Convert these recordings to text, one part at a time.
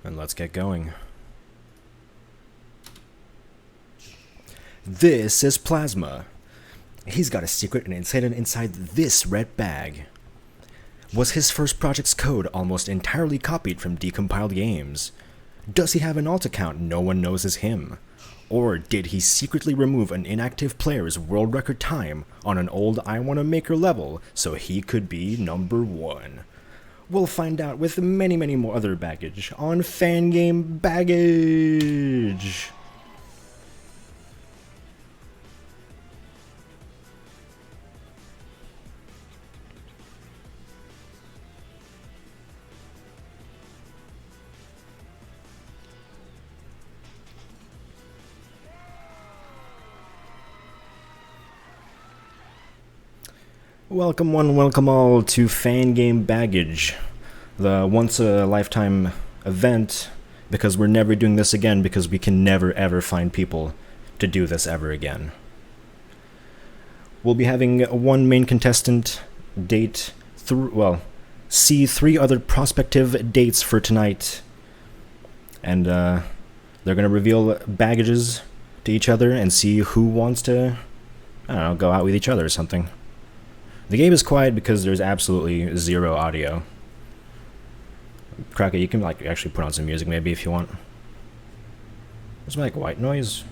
And let's get going. This is Plasma. He's got a secret and it's hidden inside this red bag. Was his first project's code almost entirely copied from decompiled games? Does he have an alt account no one knows is him? Or did he secretly remove an inactive player's world record time on an old I Wanna Maker level so he could be number one? We'll find out with many more other baggage on Fangame Baggage! Welcome one, welcome all to Fangame Baggage, the once-a-lifetime event, because we're never doing this again because we can never ever find people to do this ever again. We'll be having one main contestant date, see three other prospective dates for tonight, and they're going to reveal baggages to each other and see who wants to, I don't know, go out with each other or something. The game is quiet because there's absolutely zero audio. Cracker, you can actually put on some music maybe if you want. There's like white noise.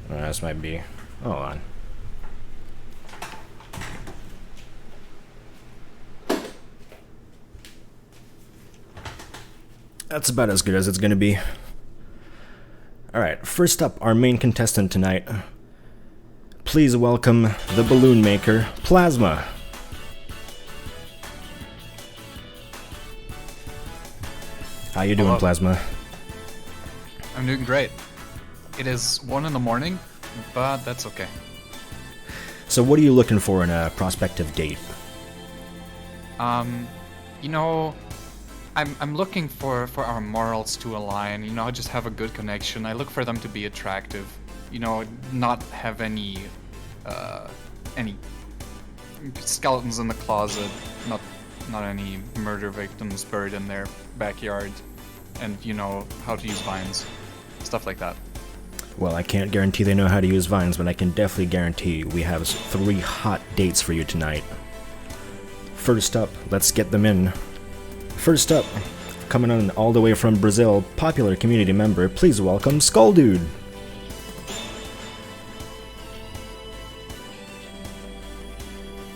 This might be. Hold on. That's about as good as it's gonna be. Alright, first up, our main contestant tonight. Please welcome the balloon maker, Plasma. How you doing, Hello. Plasma? I'm doing great. It is 1 in the morning, but that's okay. So what are you looking for in a prospective date? You know, I'm looking for our morals to align, you know, just have a good connection. I look for them to be attractive, you know, not have any skeletons in the closet, not any murder victims buried in their backyard, and you know how to use vines, stuff like that. Well, I can't guarantee they know how to use vines, but I can definitely guarantee we have 3 hot dates for you tonight. First up, let's get them in. First up, coming on all the way from Brazil, popular community member, please welcome Skull Dude.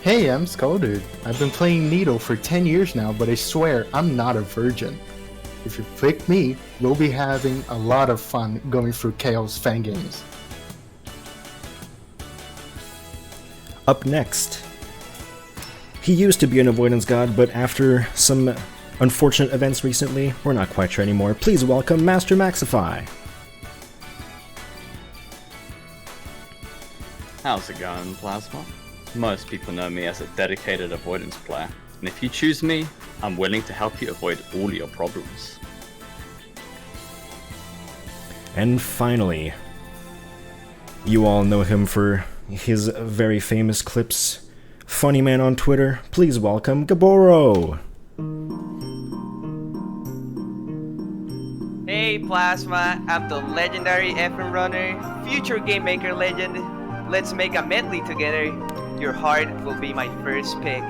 Hey, I'm Skulldude. I've been playing Needle for 10 years now, but I swear I'm not a virgin. If you pick me, we'll be having a lot of fun going through Chaos Fangames. Up next, he used to be an avoidance god, but after some unfortunate events recently, we're not quite sure anymore. Please welcome Master Maxify. How's it going, Plasma? Most people know me as a dedicated avoidance player, and if you choose me, I'm willing to help you avoid all your problems. And finally, you all know him for his very famous clips. Funny man on Twitter, please welcome Gaboro. Hey Plasma, I'm the legendary FM runner, future game maker legend. Let's make a medley together. Your heart will be my first pick.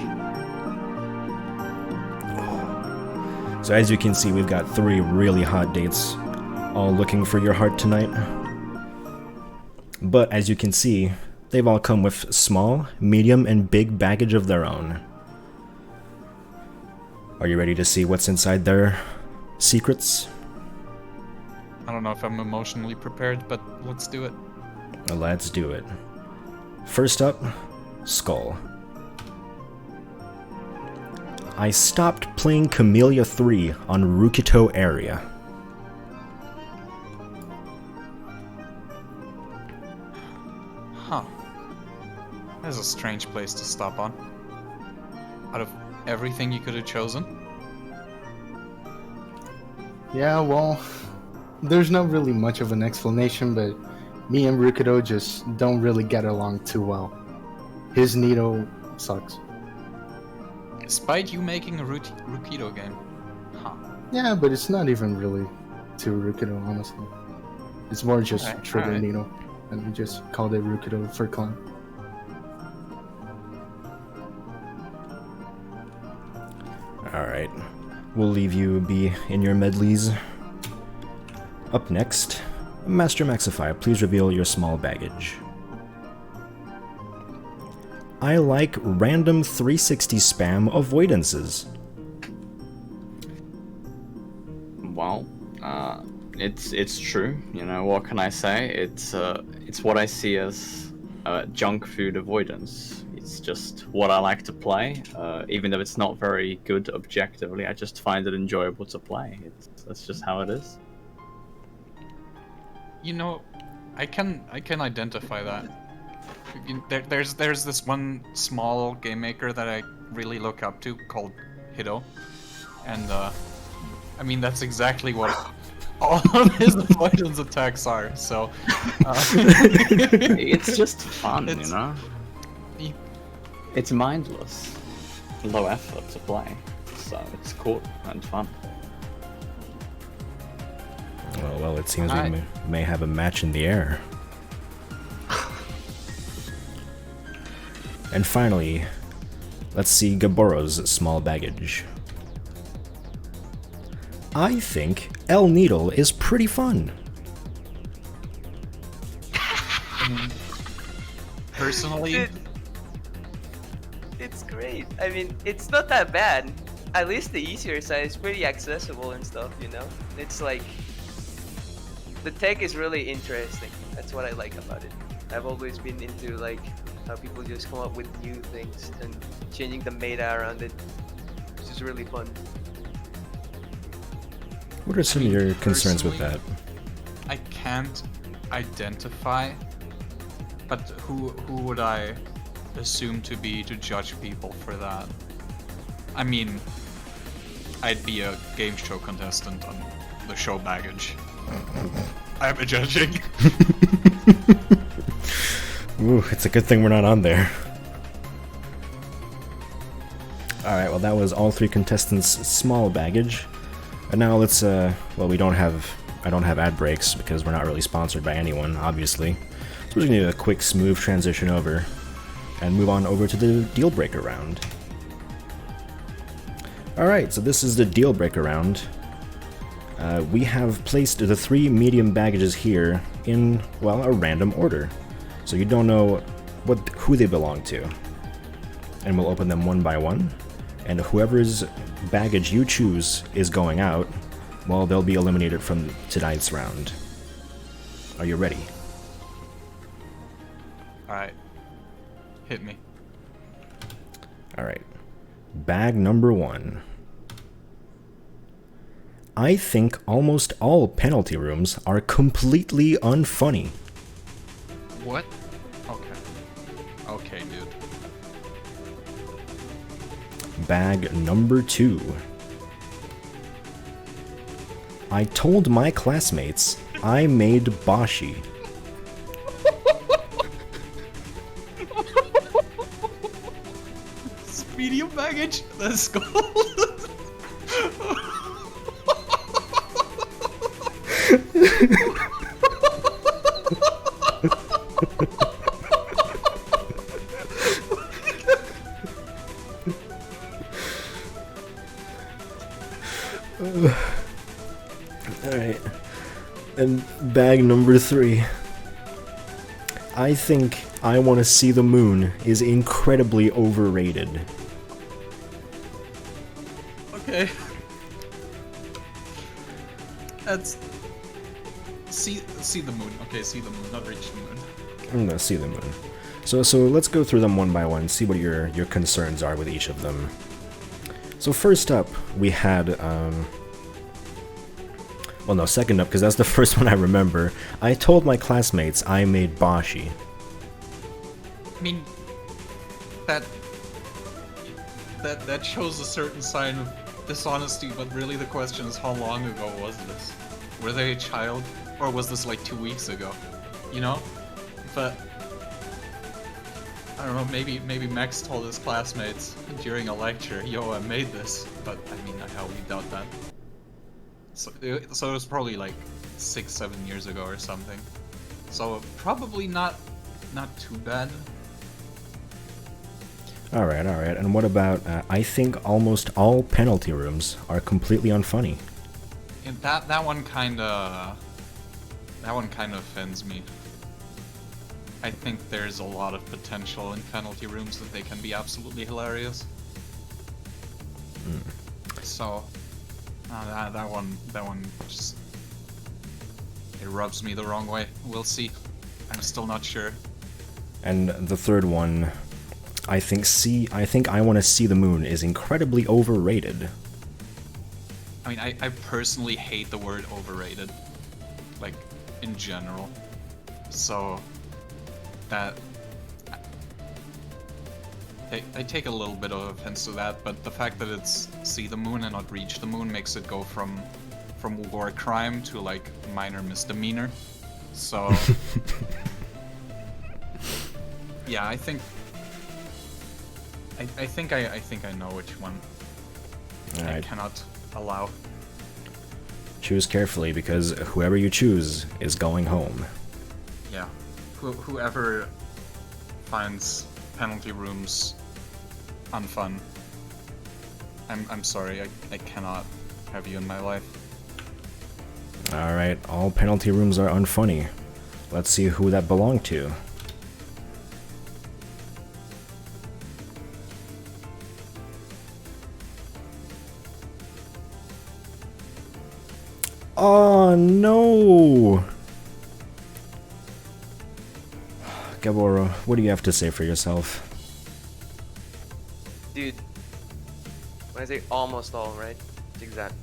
So as you can see, we've got 3 really hot dates, all looking for your heart tonight. But as you can see, they've all come with small, medium, and big baggage of their own. Are you ready to see what's inside their secrets? I don't know if I'm emotionally prepared, but let's do it. Let's do it. First up, Skull. I stopped playing Camellia 3 on Rukito area. Huh. That's a strange place to stop on. Out of everything you could have chosen? Yeah, well, there's not really much of an explanation, but me and Rukido just don't really get along too well. His Needle sucks. Despite you making a Rukido game. Huh. Yeah, but it's not even really to Rukido, honestly. It's more just Alright, Trigger alright. Needle, and we just called it Rukido for clan. Alright. We'll leave you be in your medleys. Up next, Master Maxify, please reveal your small baggage. I like random 360 spam avoidances. Well, it's true. You know, what can I say? It's what I see as junk food avoidance. It's just what I like to play. Even though it's not very good objectively, I just find it enjoyable to play. That's just how it is. You know, I can identify that. There's this one small game maker that I really look up to called Hito, and I mean that's exactly what all of his avoidance attacks are. So It's just fun, you know. It's mindless, low effort to play, so it's cool and fun. Well, it seems we may have a match in the air. And finally, let's see Gaboro's small baggage. I think El Needle is pretty fun. Personally, It's great. I mean, it's not that bad. At least the easier side is pretty accessible and stuff, you know? It's like... The tech is really interesting. That's what I like about it. I've always been into like how people just come up with new things and changing the meta around it. It's just really fun. What are some of your concerns with that? I can't identify, but who would I assume to be to judge people for that? I mean, I'd be a game show contestant on the show baggage. I'm a judging. Ooh, it's a good thing we're not on there. Alright, well that was all three contestants' small baggage. And now let's, well I don't have ad breaks because we're not really sponsored by anyone, obviously. So we're just gonna do a quick, smooth transition over and move on over to the deal breaker round. Alright, so this is the deal breaker round. We have placed the three medium baggages here in, well, a random order. So you don't know who they belong to. And we'll open them one by one. And whoever's baggage you choose is going out, well, they'll be eliminated from tonight's round. Are you ready? Alright. Hit me. Alright. Bag number 1. I think almost all penalty rooms are completely unfunny. What? Okay. Okay, dude. Bag number 2. I told my classmates I made Boshi. Medium baggage? Let's go. Alright. And bag number 3. I think I Want to See the Moon is incredibly overrated. Okay. That's... See the moon. Okay, see the moon, not reach the moon. I'm gonna see the moon. So let's go through them one by one, see what your concerns are with each of them. So first up, we had, well no, second up, because that's the first one I remember. I told my classmates I made Boshi. I mean, that shows a certain sign of dishonesty, but really the question is how long ago was this? Were they a child? Or was this like 2 weeks ago? You know? But I don't know, maybe Max told his classmates during a lecture, yo, I made this, but I mean, I highly doubt that. So it was probably like 6-7 years ago or something. So probably not too bad. All right. And what about? I think almost all penalty rooms are completely unfunny. And that one kind of offends me. I think there's a lot of potential in penalty rooms that they can be absolutely hilarious. So that one just, it rubs me the wrong way. We'll see. I'm still not sure. And the third one, I think I Want to See the Moon is incredibly overrated. I mean, I personally hate the word overrated, like, in general. So, that... I take a little bit of offense to that, but the fact that it's See the Moon and not Reach the Moon makes it go from war crime to, like, minor misdemeanor. So... yeah, I think I know which one I Alright. cannot allow. Choose carefully, because whoever you choose is going home. Yeah. Whoever finds penalty rooms unfun, I'm sorry, I cannot have you in my life. Alright, all penalty rooms are unfunny. Let's see who that belonged to. Oh no! Gaboro, what do you have to say for yourself? Dude, when I say almost all, right? It's exact.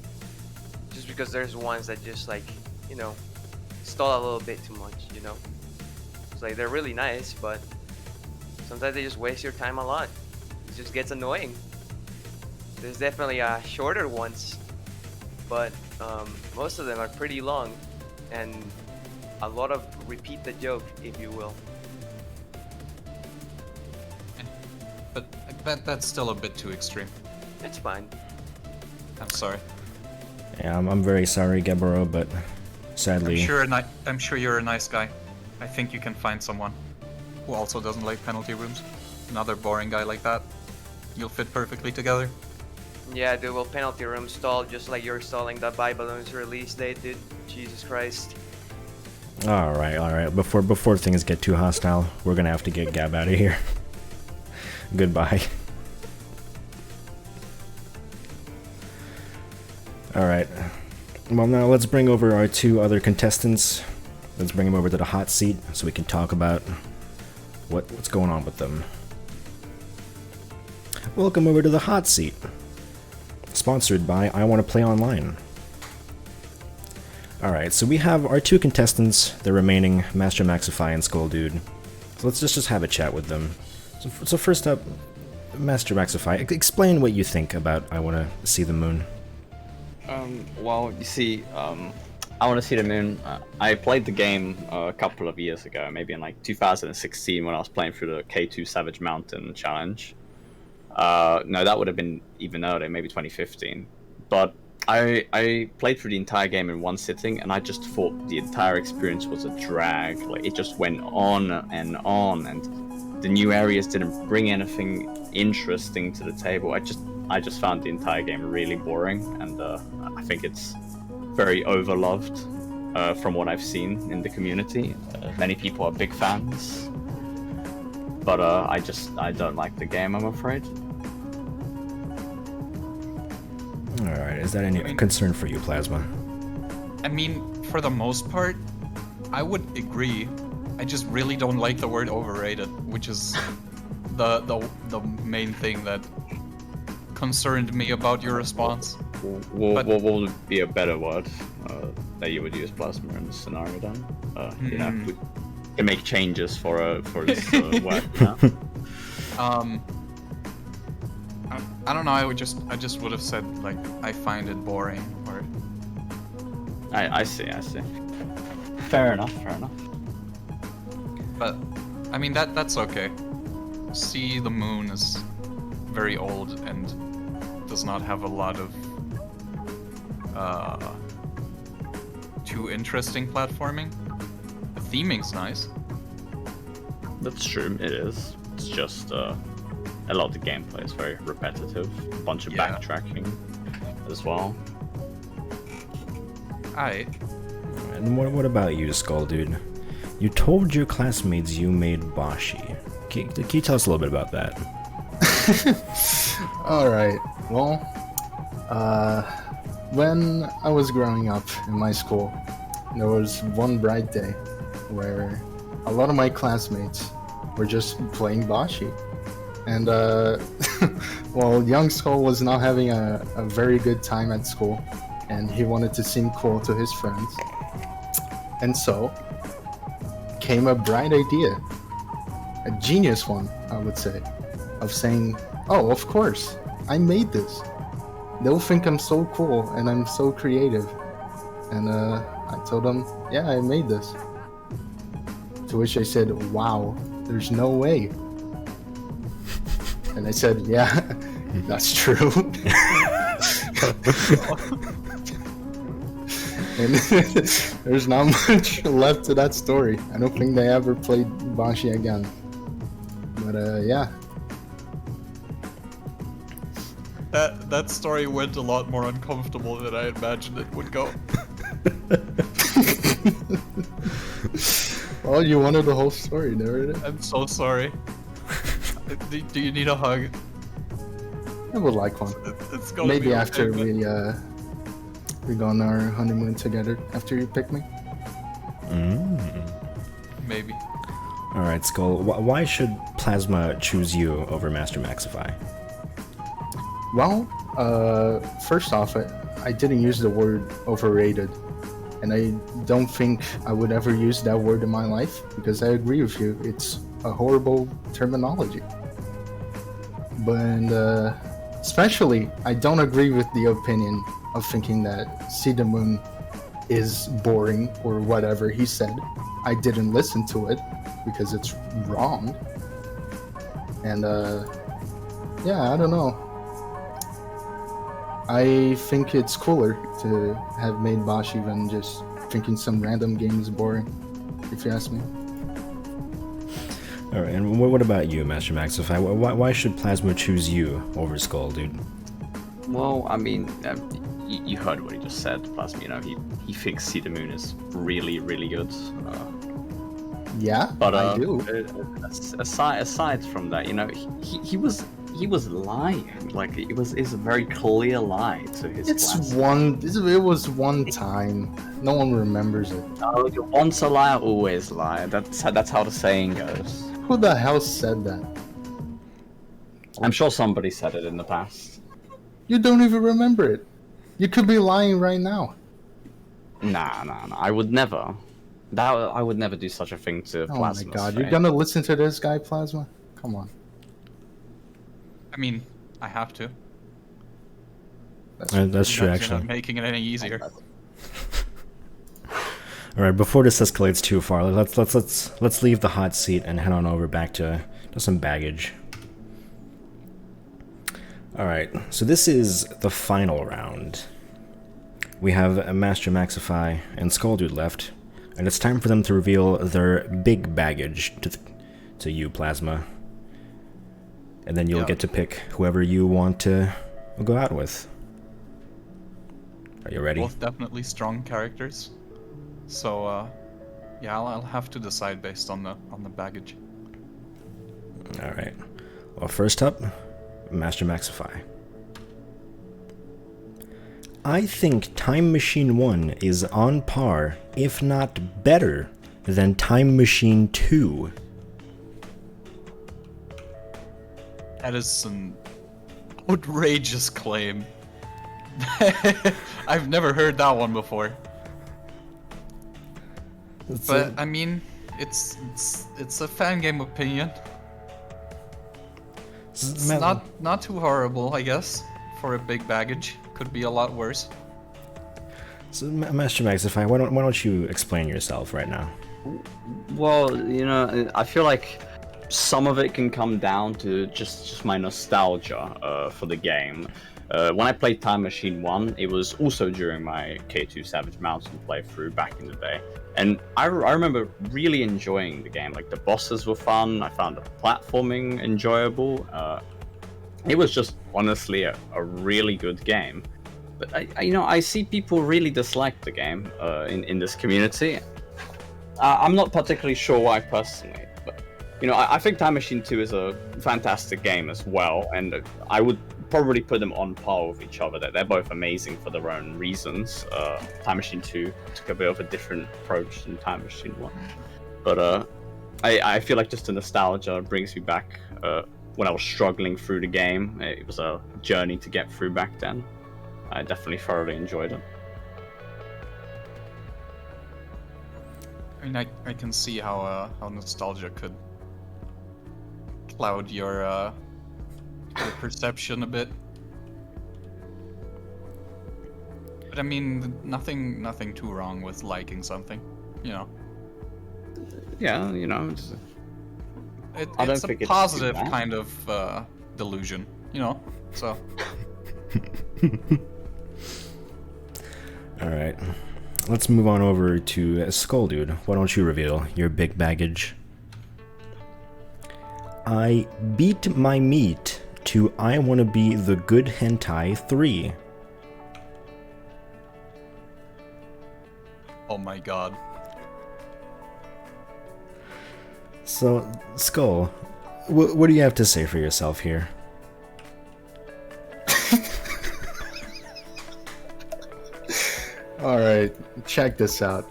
Just because there's ones that just like, you know, stall a little bit too much, you know? It's like they're really nice, but sometimes they just waste your time a lot. It just gets annoying. There's definitely shorter ones, but most of them are pretty long and a lot of repeat the joke, if you will. But that's still a bit too extreme. It's fine. I'm sorry. Yeah, I'm very sorry, Gaboro, but sadly... I'm sure you're a nice guy. I think you can find someone who also doesn't like penalty rooms. Another boring guy like that. You'll fit perfectly together. Yeah, dude, well, penalty room stall just like you're stalling the Babylon's release date, dude. Jesus Christ. Alright. Before things get too hostile, we're gonna have to get Gab out of here. Goodbye. Alright. Well, now let's bring over our two other contestants. Let's bring them over to the hot seat so we can talk about what's going on with them. Welcome over to the hot seat. Sponsored by I Want to Play Online. Alright, so we have our two contestants, the remaining Master Maxify and Skull Dude. So let's just have a chat with them. So first up, Master Maxify, explain what you think about I Want to See the Moon. Well, you see, I Want to See the Moon, I played the game a couple of years ago, maybe in like 2016 when I was playing through the K2 Savage Mountain challenge. No, that would have been even earlier, maybe 2015. But I played through the entire game in one sitting, and I just thought the entire experience was a drag. Like, it just went on, and the new areas didn't bring anything interesting to the table. I just found the entire game really boring, and I think it's very overloved from what I've seen in the community. Many people are big fans, but I don't like the game, I'm afraid. Alright, is that any concern for you, Plasma? I mean, for the most part, I would agree. I just really don't like the word overrated, which is the main thing that concerned me about your response. What would be a better word that you would use, Plasma, in this scenario then? You know, we can make changes for this word. Yeah? I don't know. I just would have said like I find it boring, or I see. Fair enough. But I mean that's okay. See the Moon is very old and does not have a lot of too interesting platforming. The theming's nice. That's true, it is. It's just a lot of the gameplay is very repetitive. A bunch of backtracking as well. Alright. And what about you, Skull Dude? You told your classmates you made Bashi. Can you tell us a little bit about that? Alright, well, when I was growing up in my school, there was one bright day where a lot of my classmates were just playing Bashi. And, well, young Skull was not having a very good time at school, and he wanted to seem cool to his friends. And so, came a bright idea, a genius one, I would say, of saying, oh, of course, I made this. They'll think I'm so cool and I'm so creative. And I told them, yeah, I made this. To which they said, wow, there's no way. And I said, yeah, that's true. And there's not much left to that story. I don't think they ever played Bashi again. But yeah. That story went a lot more uncomfortable than I imagined it would go. Well, you wanted the whole story, there it is. I'm so sorry. Do you need a hug? I would like one. It's gonna Maybe be after okay, we go on our honeymoon together, after you pick me. Maybe. Alright, Skull, why should Plasma choose you over Master Maxify? Well, first off, I didn't use the word overrated. And I don't think I would ever use that word in my life, because I agree with you, it's a horrible terminology. But especially, I don't agree with the opinion of thinking that See the Moon is boring or whatever he said. I didn't listen to it because it's wrong. And yeah, I don't know. I think it's cooler to have made Bashi than just thinking some random game is boring, if you ask me. Alright, and what about you, Master Maxify? Why should Plasma choose you over Skull, dude? Well, I mean, you heard what he just said. Plasma, you know, he thinks See the Moon is really, really good. Yeah, But I do. aside from that, you know, he was lying. Like it's a very clear lie to his class. It was one time. No one remembers it. Oh, once a lie, always a lie. That's how the saying goes. Who the hell said that? I'm sure somebody said it in the past. You don't even remember it. You could be lying right now. Nah. I would never. I would never do such a thing to Oh Plasma. my god, you're gonna listen to this guy, Plasma? Come on. I mean, I have to. That's true, You're not actually. making it any easier. Alright, before this escalates too far, let's leave the hot seat and head on over back to some baggage. Alright, so this is the final round. We have a Master Maxify and Skull Dude left, and it's time for them to reveal their big baggage to you, Plasma. And then you'll get to pick whoever you want to go out with. Are you ready? Both definitely strong characters. So, yeah, I'll have to decide based on the baggage. Alright. Well, first up, Master Maxify. I think Time Machine 1 is on par, if not better, than Time Machine 2. That is an outrageous claim. I've never heard that one before. But I mean, it's a fan game opinion. It's not too horrible, I guess, for a big baggage. Could be a lot worse. So, Master Maxify, why don't you explain yourself right now? Well, you know, I feel like some of it can come down to just my nostalgia for the game. When I played Time Machine 1, it was also during my K2 Savage Mountain playthrough back in the day. And I remember really enjoying the game. Like, the bosses were fun, I found the platforming enjoyable. It was just honestly a really good game. But I see people really dislike the game in this community. I'm not particularly sure why personally, but I think Time Machine 2 is a fantastic game as well, and I would probably put them on par with each other. They're both amazing for their own reasons. Time Machine 2 took a bit of a different approach than Time Machine 1, but I feel like just the nostalgia brings me back when I was struggling through the game. It was a journey to get through back then. I definitely thoroughly enjoyed it. I mean, I can see how nostalgia could cloud your perception a bit. But I mean, nothing too wrong with liking something, Yeah, It's I don't a think it's positive too bad. kind of delusion, So All right, let's move on over to Skull Dude. Why don't you reveal your big baggage? I beat my meat to I Wanna Be the Good Hentai 3. oh my god. So, Skull, what do you have to say for yourself here? Alright, check this out.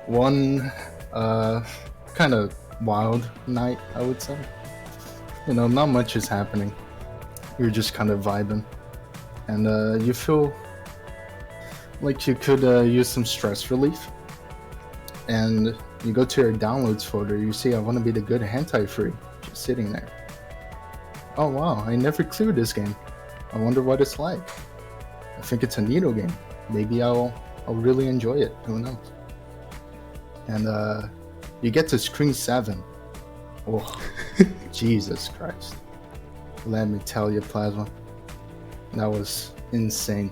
One kind of wild night, I would say. Not much is happening. You're just kind of vibing. And you feel like you could use some stress relief. And you go to your downloads folder, you see I Want to Be the Good Hentai Free, just sitting there. Oh wow, I never cleared this game. I wonder what it's like. I think it's a Needle game. Maybe I'll really enjoy it. Who knows? And you get to screen 7. Oh, Jesus Christ! Let me tell you, Plasma, that was insane.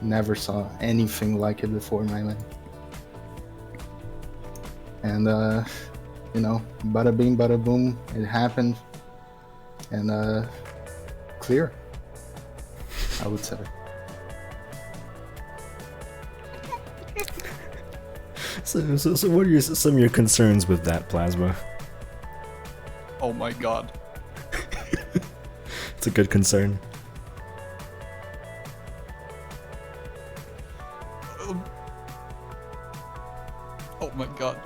Never saw anything like it before, my man. And bada bing, bada boom, it happened, and clear, I would say. So what are some of your concerns with that, Plasma? Oh my god. It's a good concern. Oh my god.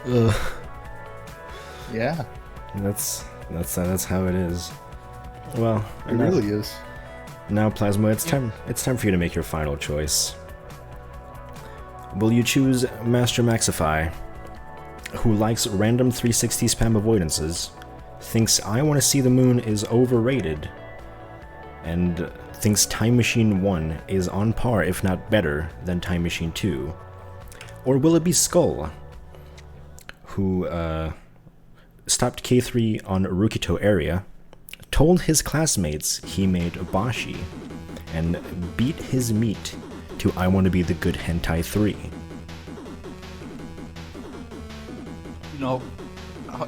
Ugh. Yeah, That's how it is. Well, it really is. now, Plasma, it's time for you to make your final choice. Will you choose Master Maxify, who likes random 360 spam avoidances, thinks I Want to See the Moon is overrated, and thinks Time Machine 1 is on par, if not better, than Time Machine 2? Or will it be Skull, who stopped K3 on Rukito area, told his classmates he made Bashi, and beat his meat to I Want to Be the Good Hentai 3?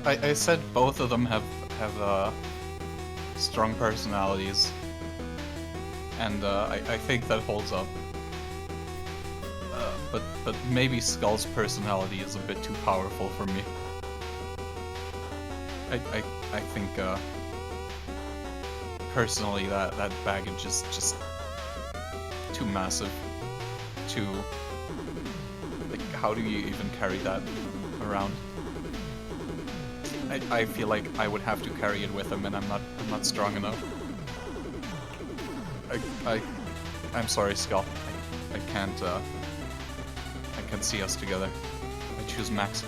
I said both of them have strong personalities, and I think that holds up. But maybe Skull's personality is a bit too powerful for me. I think personally that baggage is just too massive. Too, like, how do you even carry that around? I feel like I would have to carry it with him, and I'm not strong enough. I'm sorry, Skull. I can't see us together. I choose Max.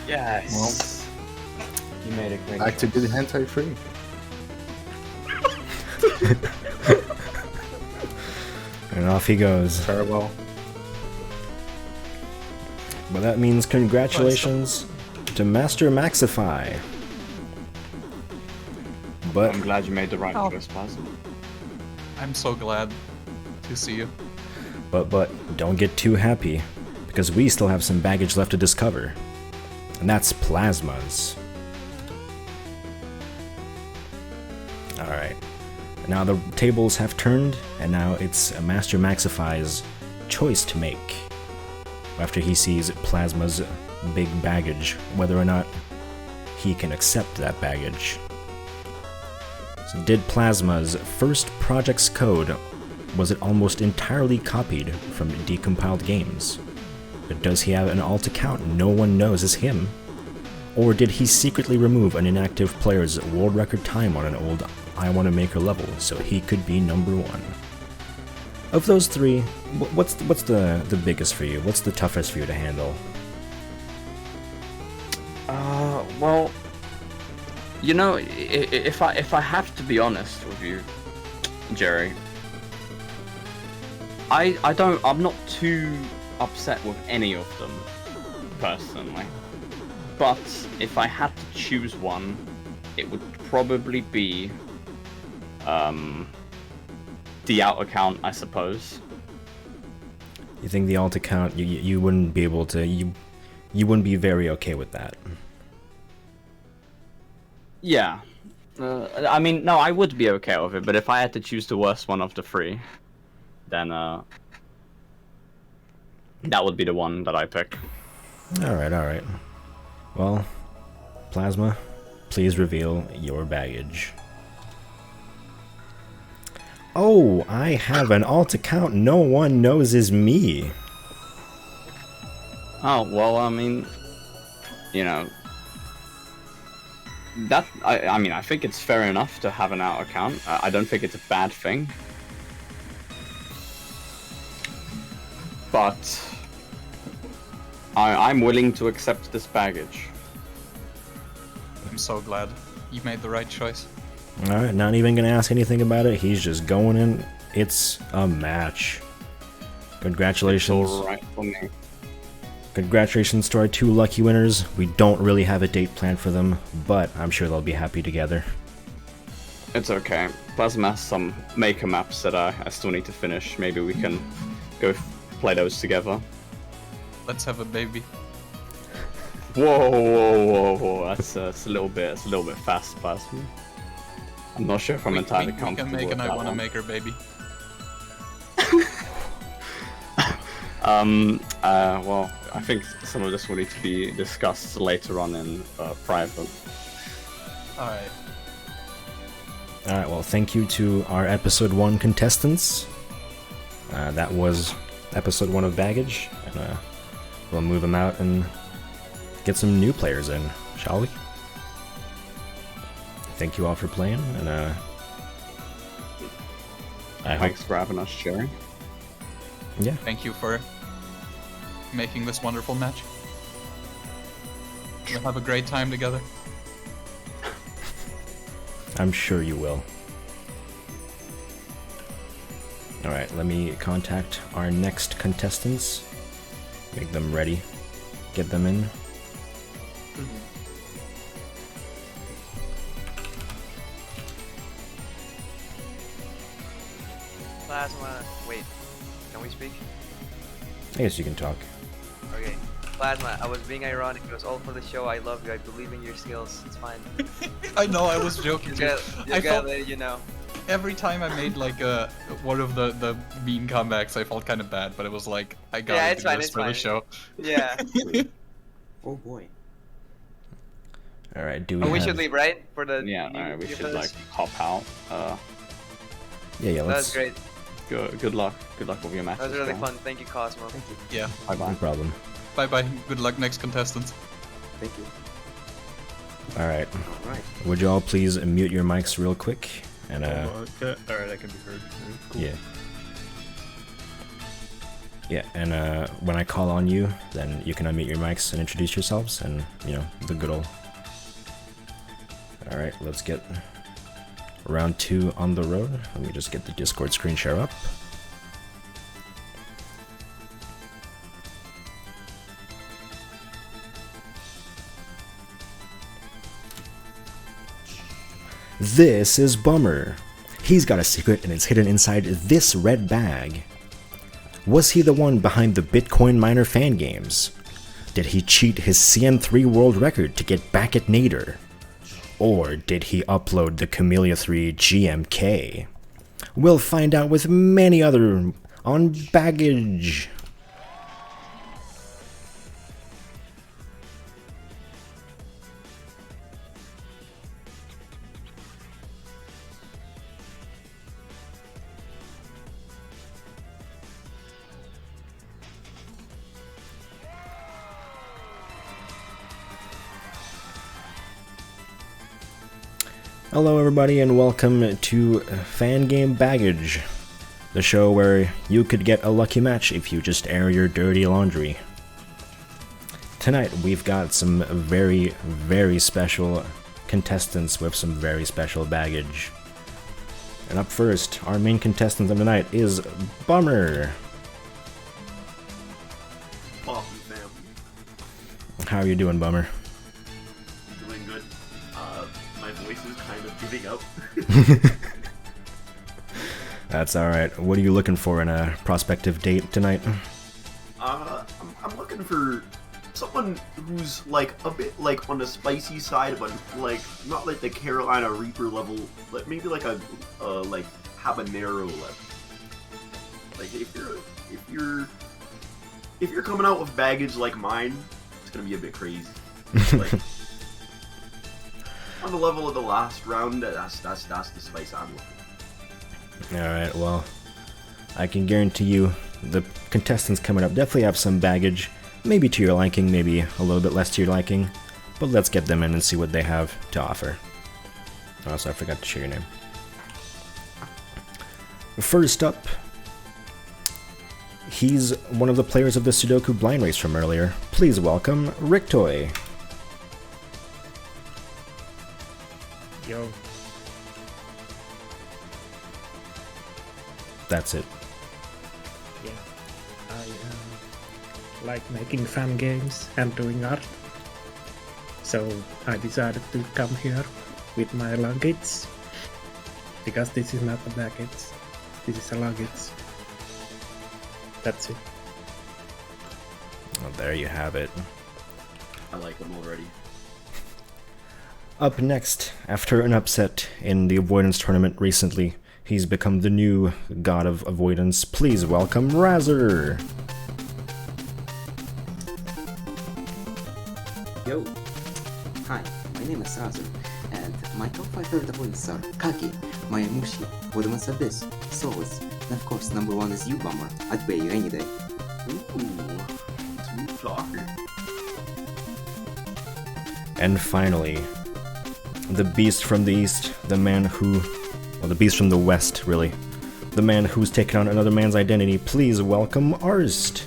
Yes. Well, you made a great back to Good Hentai Free. And off he goes. Farewell. But that means congratulations to Master Maxify. But I'm glad you made the right Oh. choice, Plasma. I'm so glad to see you. But don't get too happy, because we still have some baggage left to discover. And that's plasmas. Alright. Now the tables have turned, and now it's Master Maxify's choice to make. After he sees Plasma's big baggage, whether or not he can accept that baggage. So did Plasma's first project's code, was it almost entirely copied from decompiled games? But does he have an alt account no one knows is him? Or did he secretly remove an inactive player's world record time on an old I Wanna Maker level so he could be number one? Of those three, what's the biggest for you? What's the toughest for you to handle? Well, you know, if I have to be honest with you, Jerry, I'm not too upset with any of them, personally. But if I had to choose one, it would probably be the out account, I suppose. You think the alt account, you wouldn't be able to, you wouldn't be very okay with that? Yeah. I mean, no, I would be okay with it, but if I had to choose the worst one of the three, then that would be the one that I pick. Alright. Well, Plasma, please reveal your baggage. Oh, I have an alt account no one knows is me. Oh, well, I mean, you know, that, I mean, I think it's fair enough to have an out account. I don't think it's a bad thing. But I'm willing to accept this baggage. I'm so glad you made the right choice. Alright, not even gonna ask anything about it, he's just going in. It's a match. Congratulations. It's all right for me. Congratulations to our two lucky winners. We don't really have a date planned for them, but I'm sure they'll be happy together. It's okay. Plasma has some maker maps that I still need to finish. Maybe we can go play those together. Let's have a baby. Whoa! That's a little bit fast, Plasma. I'm not sure if I'm entirely we comfortable can make with an I that Wanna one. Maker baby. Well, I think some of this will need to be discussed later on in private. Alright. Alright, well, thank you to our episode 1 contestants. That was episode 1 of Baggage, and we'll move them out and get some new players in, shall we? Thank you all for playing, and I hope, Thanks for having us, Jerry. yeah, Thank you for making this wonderful match. We'll have a great time together. I'm sure you will. Alright, let me contact our next contestants. Make them ready. Get them in. Plasma. Wait, can we speak? I guess you can talk. Okay. Plasma, I was being ironic. It was all for the show. I love you. I believe in your skills. It's fine. I know, I was joking Just too. gotta, I just gotta felt let you know. every time I made like one of the mean comebacks, I felt kind of bad, but it was like I got Yeah, to it's do fine, this it's for the fine. show. Yeah. Oh boy. Alright, do we Oh, have... we should leave, right? For the Yeah, new- alright, we new should fellas? like hop out. Yeah, That let's... was great. Good luck with your match. That was really fun. Thank you, Cosmo. Thank you. Yeah. Bye No bye. problem. Bye bye. Good luck next contestants. Thank you. Alright, Alright. would you all please mute your mics real quick? And Alright, I can be heard. Cool. yeah. Yeah, and when I call on you, then you can unmute your mics and introduce yourselves, and, you know, the good old... Alright, let's get round 2 on the road. Let me just get the Discord screen share up. This is Bummer. He's got a secret and it's hidden inside this red bag. Was he the one behind the Bitcoin miner Fangames? Did he cheat his CN3 world record to get back at Nader? Or did he upload the Camellia 3 GMK? We'll find out with many other on Baggage. Hello everybody and welcome to Fangame Baggage, the show where you could get a lucky match if you just air your dirty laundry. Tonight we've got some very, very special contestants with some very special baggage. And up first, our main contestant of the night is Bummer. Awesome, fam. How are you doing, Bummer? Doing good. My voice is kind of giving up. That's alright. What are you looking for in a prospective date tonight? I'm looking for someone who's like a bit like on the spicy side, but like not like the Carolina Reaper level, like maybe like a like habanero level. Like if you're coming out with baggage like mine, it's gonna be a bit crazy. Like on the level of the last round, that's the spice I'm looking for. Alright, well, I can guarantee you the contestants coming up definitely have some baggage, maybe to your liking, maybe a little bit less to your liking, but let's get them in and see what they have to offer. Also, I forgot to share your name. First up, he's one of the players of the Sudoku blind race from earlier. Please welcome Ricktoy. Yo. That's it. Yeah. I like making fun games and doing art. So I decided to come here with my luggage. Because this is not a baggage. This is a luggage. That's it. Well, there you have it. I like them already. Up next, after an upset in the avoidance tournament recently, he's become the new god of avoidance. Please welcome Razzer. Yo! Hi, my name is Sazu, and my top 5 favorite avoidance are Kaki, Mayamushi, Wannabes Abyss, Souls, and of course number 1 is you, Bummer. I'd pay you any day. Ooh, smooth talker. And finally, the beast from the east, the man who... well, the beast from the west, really. The man who's taken on another man's identity. Please welcome Arst.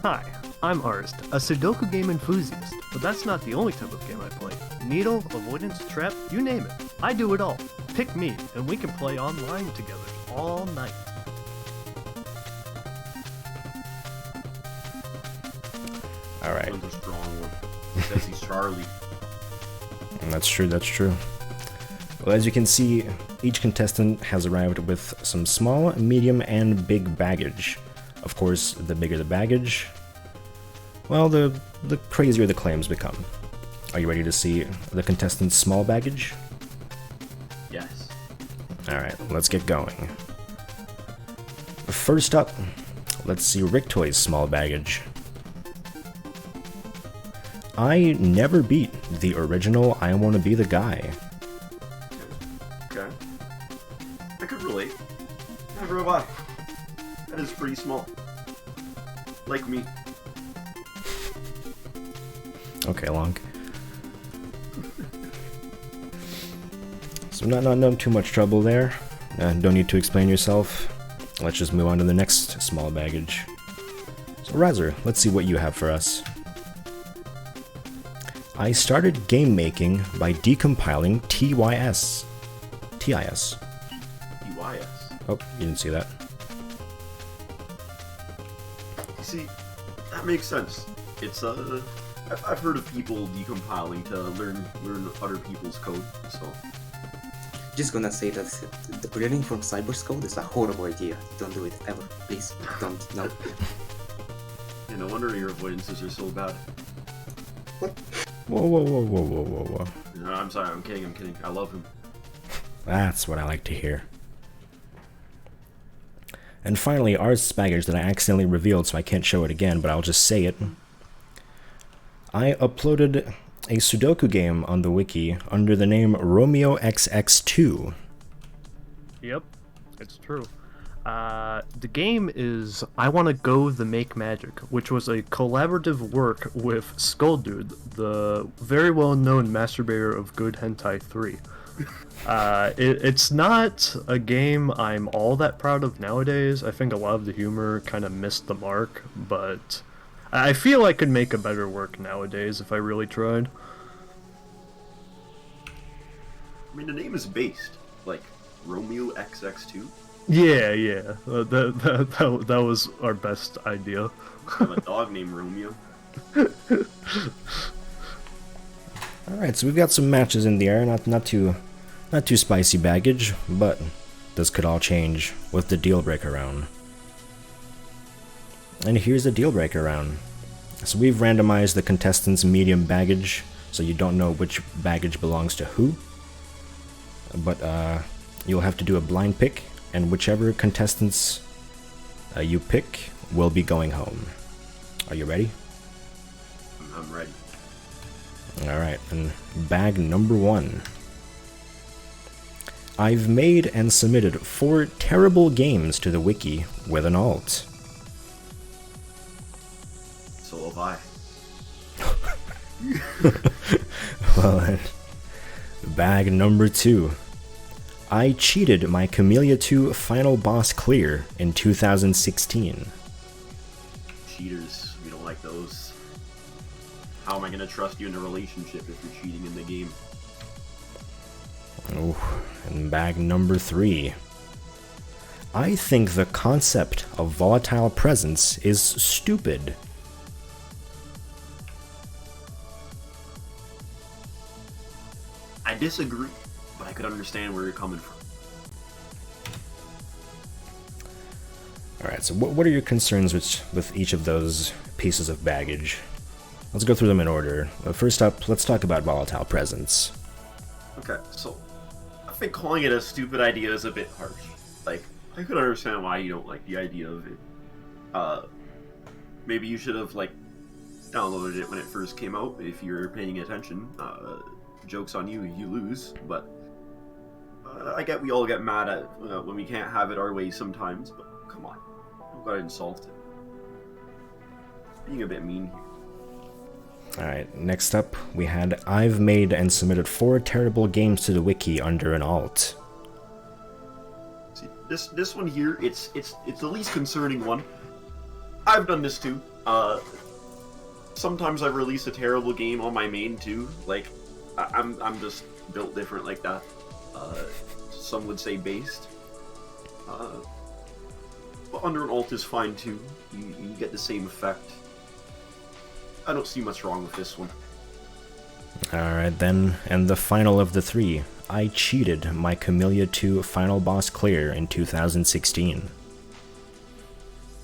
Hi, I'm Arst, a Sudoku game enthusiast, but that's not the only type of game I play. Needle, avoidance, trap, you name it. I do it all. Pick me, and we can play online together all night. Alright. One's a strong one. Says he's Charlie. That's true, that's true. Well, as you can see, each contestant has arrived with some small, medium, and big baggage. Of course, the bigger the baggage, well, the crazier the claims become. Are you ready to see the contestant's small baggage? Yes. Alright, let's get going. First up, let's see Ricktoy's small baggage. I never beat the original I Wanna Be the Guy. Okay. I could relate. Never have I. That is pretty small. Like me. Okay, Lonk. So not too much trouble there. Don't need to explain yourself. Let's just move on to the next small baggage. So Razzer, let's see what you have for us. I started game making by decompiling TIS. EYS. Oh, you didn't see that. You see, that makes sense. It's I've heard of people decompiling to learn other people's code, so. Just gonna say that the learning from Cyber's code is a horrible idea. Don't do it ever, please. Don't. No. Yeah, no wonder your avoidances are so bad. What? Whoa. No, I'm sorry, I'm kidding. I love him. That's what I like to hear. And finally, ours baggage that I accidentally revealed, so I can't show it again, but I'll just say it. I uploaded a Sudoku game on the wiki under the name Romeo XX2. Yep, it's true. The game is I Wanna Go the Make Magic, which was a collaborative work with Skulldude, the very well-known masturbator of Good Hentai 3. It's not a game I'm all that proud of nowadays. I think a lot of the humor kind of missed the mark, but I feel I could make a better work nowadays if I really tried. I mean, the name is based, like, Romeo XX2. Yeah. That was our best idea. I have a dog named Romeo. Alright, so we've got some matches in the air, not too spicy baggage, but this could all change with the deal breaker round. And here's the deal breaker round. So we've randomized the contestants' medium baggage, so you don't know which baggage belongs to who. But you'll have to do a blind pick, and whichever contestants you pick will be going home. Are you ready? I'm ready. Alright, and bag number 1. I've made and submitted 4 terrible games to the wiki with an alt. So have I. Well then, bag number 2. I cheated my Camellia 2 final boss clear in 2016. Cheaters, we don't like those. How am I gonna trust you in a relationship if you're cheating in the game? Oh, and bag number 3. I think the concept of volatile presence is stupid. I disagree, but I could understand where you're coming from. Alright, so what are your concerns with each of those pieces of baggage? Let's go through them in order. First up, let's talk about volatile presence. Okay, so I think calling it a stupid idea is a bit harsh. Like, I could understand why you don't like the idea of it. Maybe you should have, like, downloaded it when it first came out, if you're paying attention. Joke's on you, you lose, but I get we all get mad at when we can't have it our way sometimes, but come on. Don't gotta insult it. Being a bit mean here. Alright, next up, we had I've made and submitted 4 terrible games to the wiki under an alt. See, this one here, it's the least concerning one. I've done this too. Sometimes I release a terrible game on my main too. Like, I'm just built different like that. Some would say based. But under an alt is fine too. You get the same effect. I don't see much wrong with this one. Alright then, and the final of the 3. I cheated my Camellia 2 final boss clear in 2016.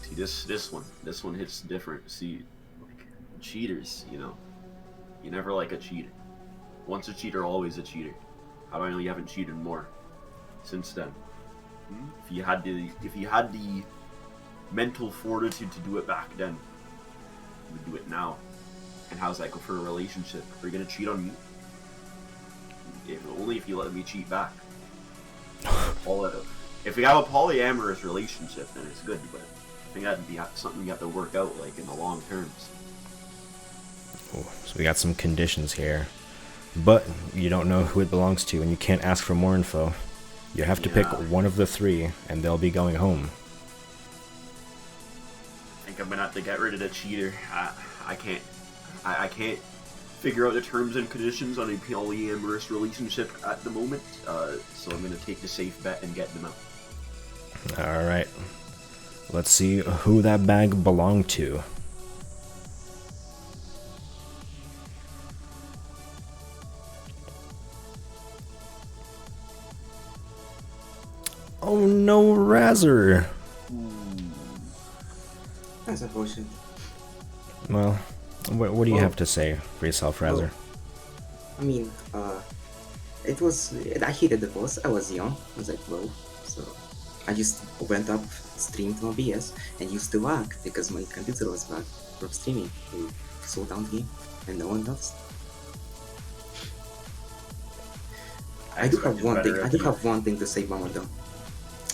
See, this one hits different. See, like, cheaters, you know. You never like a cheater. Once a cheater, always a cheater. How do I know you haven't cheated more since then? If you had the mental fortitude to do it back then, you would do it now. And how's that go for a relationship? Are you gonna cheat on me? Only if you let me cheat back. If we have a polyamorous relationship, then it's good, but I think that'd be something you have to work out, like, in the long terms. Oh, so we got some conditions here. But you don't know who it belongs to, and you can't ask for more info. You have to pick one of the 3, and they'll be going home. I think I'm gonna have to get rid of the cheater. I can't figure out the terms and conditions on a polyamorous relationship at the moment, so I'm gonna take the safe bet and get them out. Alright. Let's see who that bag belonged to. Oh no, Razor. That's unfortunate. Well, what do you have to say for yourself, Razor? I mean, it was. I hated the boss. I was young. I was like 12, so I just went up, streamed on OBS, and used to lag because my computer was bad from streaming. To slow down the game, and no one noticed. I do have one thing. I do have one thing to say, Bomber, though.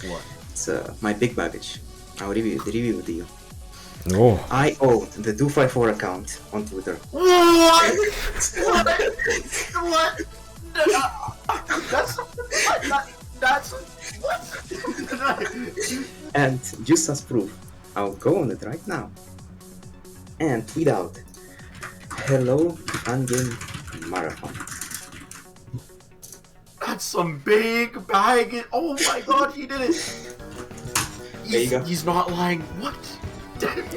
What? It's my big baggage. I'll review to you. Oh. I owned the 254 account on Twitter. What? What? That's what? And just as proof, I'll go on it right now and tweet out, "Hello, Fangame Marathon." That's some big bag. Oh my god, he did it. There you go. He's not lying. What?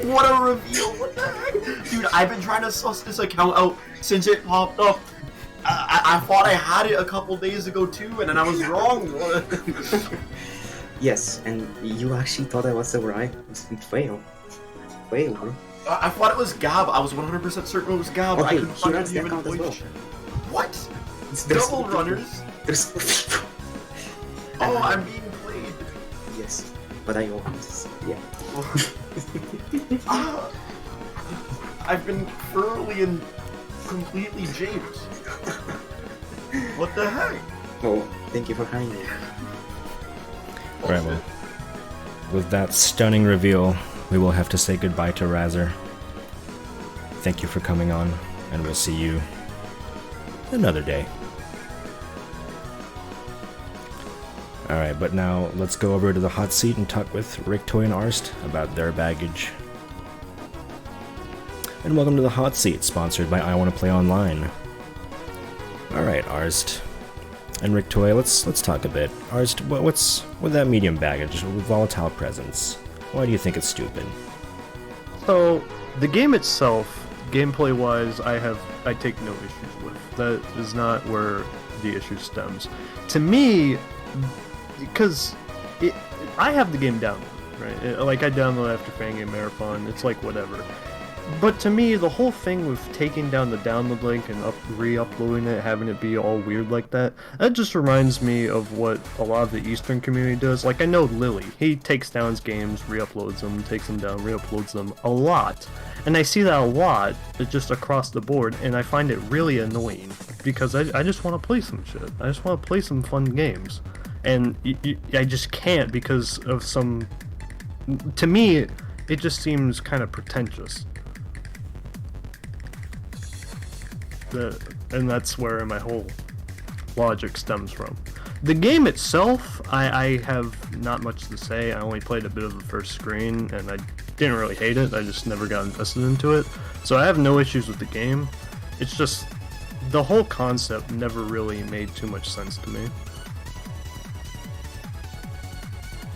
What a reveal. What the heck? Dude, I've been trying to suss this account out since it popped up. I thought I had it a couple days ago too, and then I was wrong. Yes, and you actually thought I was right. Fail, bro. I thought it was Gab. I was 100% certain it was Gab. I Okay, couldn't he find runs the human account as well. voice. What? There's Double runners? There's Oh, I'm being played. Yes, but I own this. Yeah. I've been thoroughly and completely japed. What the heck? Oh, thank you for having me. Alright, well, with that stunning reveal, we will have to say goodbye to Razor. Thank you for coming on, and we'll see you another day. Alright, but now let's go over to the hot seat and talk with Rick, Toy, and Arst about their baggage. And welcome to the hot seat, sponsored by I Wanna Play Online. Alright, Arst. And Rick Toy, let's talk a bit. Arst, what's with that medium baggage with volatile presence? Why do you think it's stupid? So, the game itself, gameplay-wise, I take no issues with. That is not where the issue stems. To me, because I have the game downloaded, right? Like, I download after Fangame Marathon, it's like whatever. But to me, the whole thing with taking down the download link and re-uploading it, having it be all weird like that just reminds me of what a lot of the Eastern community does. Like, I know Lily, he takes down his games, re-uploads them, takes them down, re-uploads them a lot. And I see that a lot, just across the board, and I find it really annoying, because I just want to play some shit. I just want to play some fun games. And I just can't because of some... To me, it just seems kind of pretentious. And that's where my whole logic stems from. The game itself, I have not much to say. I only played a bit of the first screen, and I didn't really hate it. I just never got invested into it. So I have no issues with the game. It's just, the whole concept never really made too much sense to me.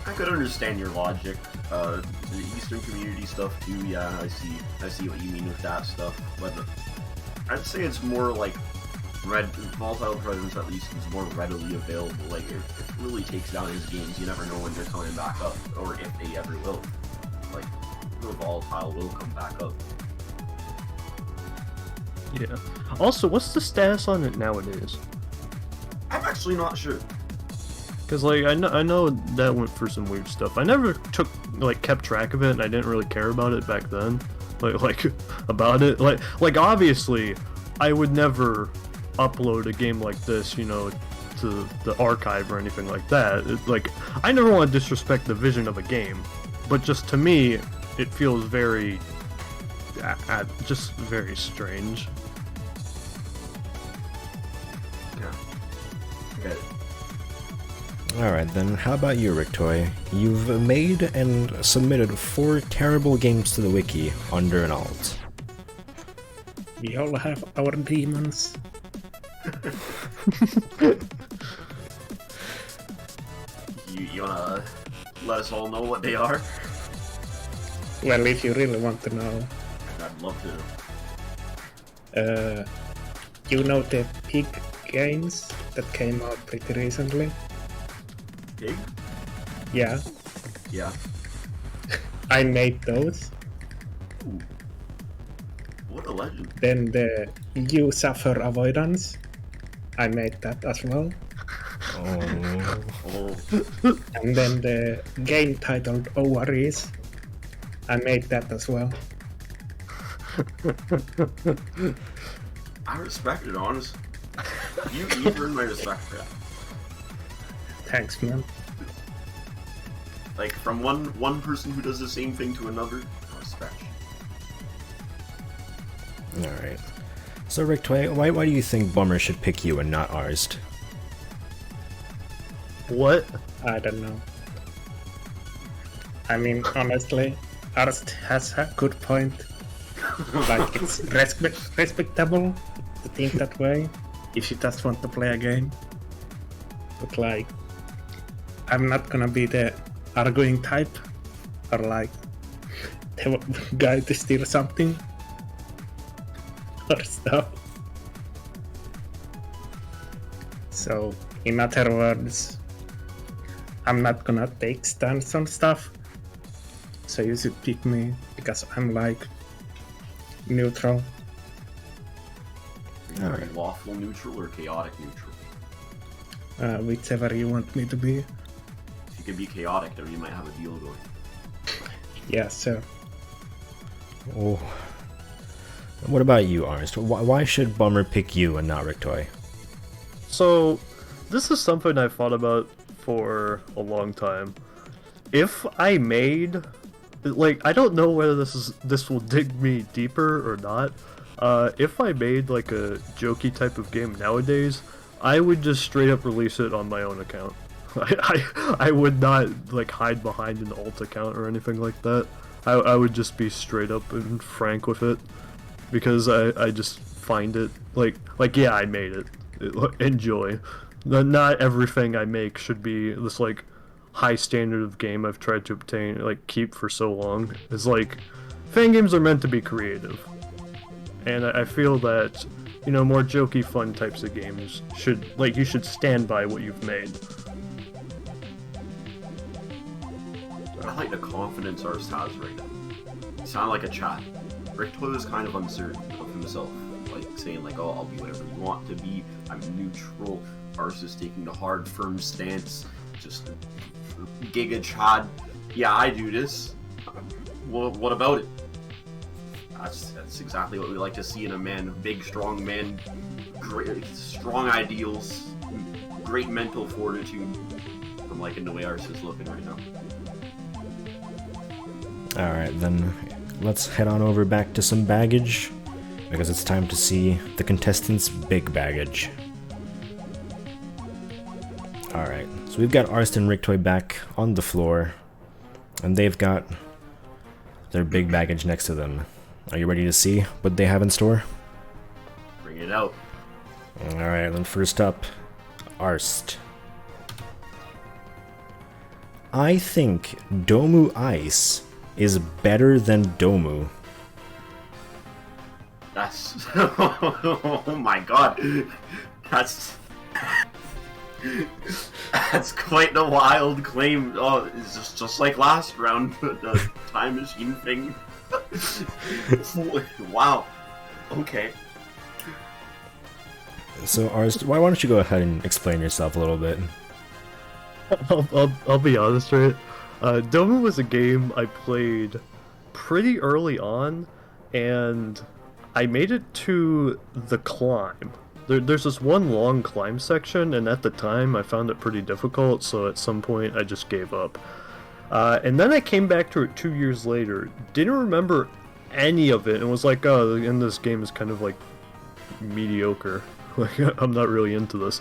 I could understand your logic. The Eastern community stuff too, yeah, I see what you mean with that stuff, but I'd say it's more like volatile presence at least is more readily available. Like if it really takes down his games, you never know when they're coming back up, or if they ever will. Like the volatile will come back up. Yeah. Also, what's the status on it nowadays? I'm actually not sure. Cause like I know that went for some weird stuff. I never kept track of it, and I didn't really care about it back then. Like about it. Like obviously, I would never upload a game like this, you know, to the archive or anything like that. I never want to disrespect the vision of a game, but just to me, it feels very, just very strange. Yeah. Okay. Alright then, how about you, Ricktoy? You've made and submitted 4 terrible games to the wiki under an alt. We all have our demons. You wanna let us all know what they are? Well, if you really want to know. I'd love to. You know the Pig games that came out pretty recently? Pig? Yeah, Yeah. I made those. Ooh. What a legend. Then the You Suffer Avoidance, I made that as well. Oh. Oh. And then the game titled Ovaries, I made that as well. I respect it, honest. You've earned my respect for that. Thanks, man. Like, from one person who does the same thing to another, I respect. Alright. So, Rick Toy, why do you think Bummer should pick you and not Arst? What? I don't know. I mean, honestly, Arst has a good point. Like, it's respectable to think that way if you just want to play a game. But, like, I'm not gonna be the arguing type or, like, the guy to steal something or stuff. So, in other words, I'm not gonna take stands on stuff. So you should pick me because I'm like neutral. Are you lawful neutral or chaotic neutral? Whichever you want me to be. If you can be chaotic, then you might have a deal going. Yeah, sure. Oh. What about you, Arst? Why should Bummer pick you and not Rick Toy? So, this is something I've thought about for a long time. If I made, like, I don't know whether this will dig me deeper or not. If I made like a jokey type of game nowadays, I would just straight up release it on my own account. I would not like hide behind an alt account or anything like that. I would just be straight up and frank with it, because I just find it like yeah, I made it. Enjoy. Not everything I make should be this like high standard of game I've tried to obtain, like keep for so long. It's like Fangames are meant to be creative, and I feel that, you know, more jokey, fun types of games should, like, you should stand by what you've made. I like the confidence Arst has right now. You sound like a chat. Rick Toy is kind of uncertain of himself, like saying like, "Oh, I'll be whatever you want to be. I'm neutral." Arst is taking the hard, firm stance. Just Giga Chad. Yeah, I do this. What about it? That's exactly what we like to see in a man. Big, strong man, great, strong ideals, great mental fortitude. I'm liking the way Arst is looking right now. Alright, then let's head on over back to some baggage, because it's time to see the contestants' big baggage. Alright, so we've got Arst and Rick Toy back on the floor, and they've got their big baggage next to them. Are you ready to see what they have in store? Bring it out. Alright, then first up, Arst. I think Domu Ice is better than Domu. That's... oh my god. That's quite the wild claim. Oh, it's just like last round, the time machine thing. Wow. Okay. So, Arst, why don't you go ahead and explain yourself a little bit? I'll be honest, right? Domu was a game I played pretty early on, and I made it to the climb. There's this one long climb section, and at the time I found it pretty difficult, so at some point I just gave up. And then I came back to it 2 years later, didn't remember any of it, and was like, oh, and this game is kind of like mediocre. Like, I'm not really into this.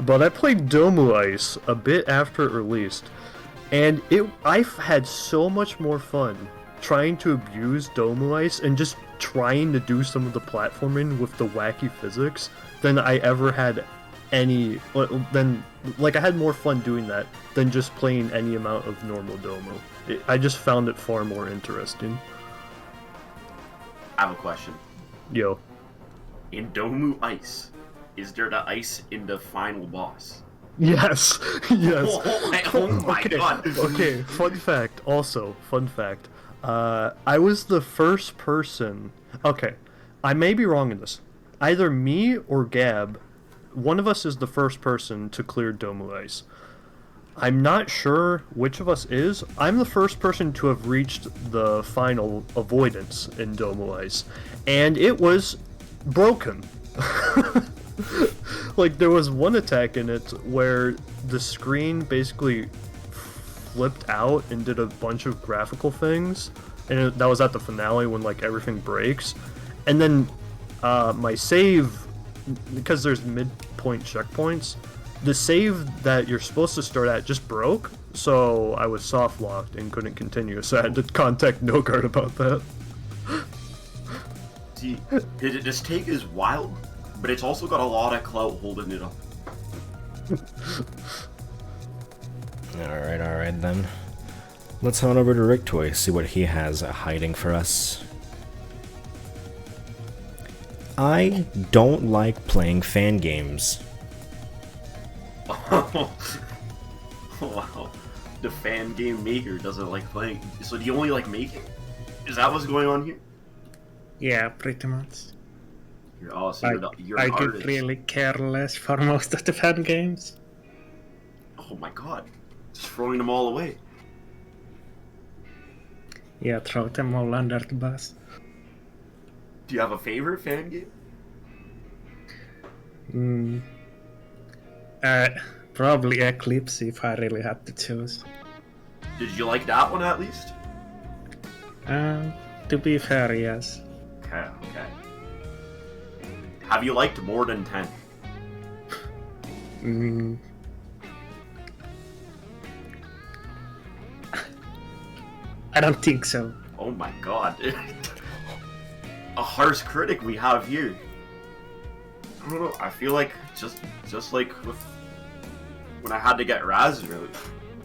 But I played Domu Ice a bit after it released, and I've had so much more fun trying to abuse Domu Ice and just trying to do some of the platforming with the wacky physics than I ever had I had more fun doing that than just playing any amount of normal Domu. I just found it far more interesting. I have a question. Yo. In Domu Ice, is there the ice in the final boss? Yes, yes. Oh my god. Okay, fun fact, I was the first person... Okay, I may be wrong in this. Either me or Gab, one of us is the first person to clear Domu Ice. I'm not sure which of us is. I'm the first person to have reached the final avoidance in Domu Ice, and it was broken. Like, there was one attack in it where the screen basically flipped out and did a bunch of graphical things, and that was at the finale when, like, everything breaks. And then my save, because there's midpoint checkpoints, the save that you're supposed to start at just broke, so I was soft locked and couldn't continue, so I had to contact No-Guard about that. See, this take is wild, but it's also got a lot of clout holding it up. Alright then. Let's head on over to Rictoy, see what he has hiding for us. I don't like playing fan games. Wow. The fan game maker doesn't like playing. So do you only like making? Is that what's going on here? Yeah, pretty much. You're I an could artist. really care less for most of the fan games. Oh my god. Just throwing them all away. Yeah, throw them all under the bus. Do you have a favorite fan game? Probably Eclipse if I really had to choose. Did you like that one at least? To be fair, yes. Okay. Have you liked more than 10? I don't think so. Oh my god. A harsh critic we have here. I don't know, I feel like just like with when I had to get Raz really,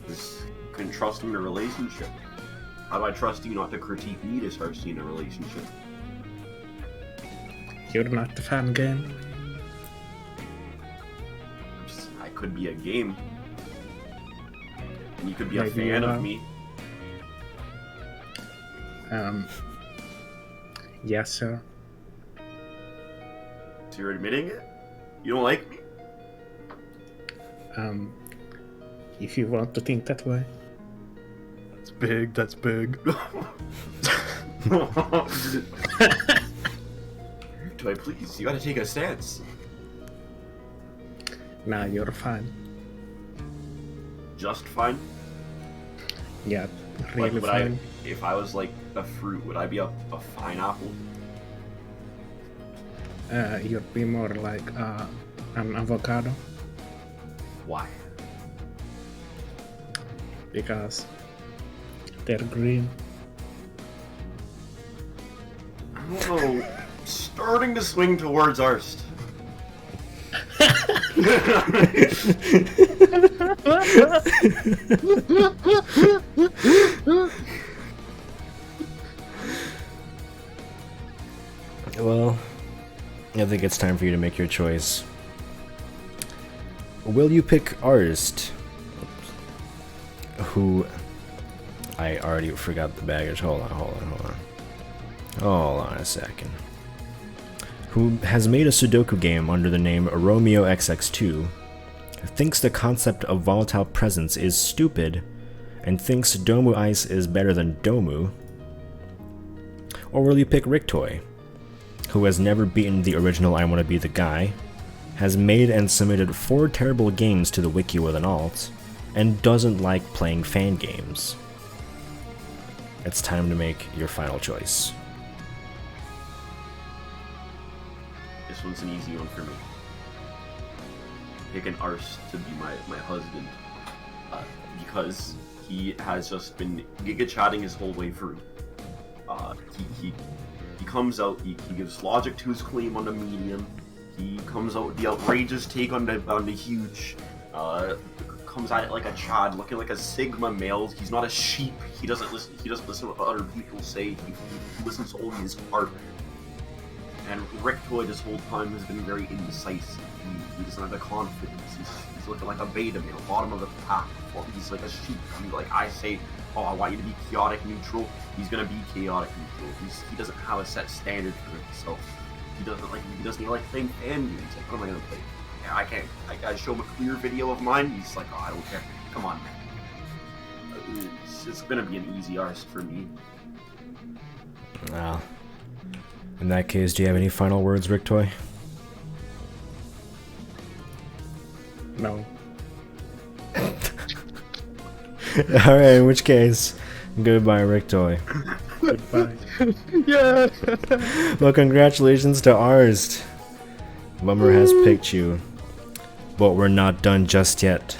just couldn't trust him in a relationship. How do I trust you not to critique me to start seeing a relationship? You're not the fan game. I could be a game. And you could be a Maybe fan you of are. me. Yes, sir. So you're admitting it? You don't like me? If you want to think that way. That's big. Do I please? You gotta take a stance. Nah, you're fine. Just fine? Yeah, really would fine. If I was like a fruit, would I be a fine apple? You'd be more like an avocado Why? because they're green. I don't know. Starting to swing towards Arst. Well, I think it's time for you to make your choice. Will you pick Arst, who... I already forgot the baggage. Hold on a second. Who has made a Sudoku game under the name Romeo XX2, thinks the concept of volatile presence is stupid, and thinks Domu Ice is better than Domu? Or will you pick Rictoy, who has never beaten the original I Wanna Be the Guy, has made and submitted 4 terrible games to the wiki with an alt, and doesn't like playing fan games? It's time to make your final choice. This one's an easy one for me. Pick an Arst to be my husband. Because he has just been giga chatting his whole way through. He comes out, he gives logic to his claim on the medium. He comes out with the outrageous take on the huge. Comes at it like a Chad, looking like a Sigma male. He's not a sheep. He doesn't listen to what other people say. He listens to only his heart. And Rick Toy this whole time has been very indecisive. He doesn't have the confidence. He's looking like a beta male, bottom of the pack. Well, he's like a sheep. Like I say, oh, I want you to be chaotic neutral. He's gonna be chaotic neutral. He doesn't have a set standard for himself. He doesn't even like playing fan games. Like, what am I gonna play? Yeah, I can't. I show him a clear video of mine. He's like, oh, I don't care. Come on, man. It's gonna be an easy arse for me. Well, in that case, do you have any final words, Rick Toy? No. Alright, in which case, goodbye, Rick Toy. Goodbye. Yeah. Well, congratulations to Arst. Bummer has picked you. But we're not done just yet.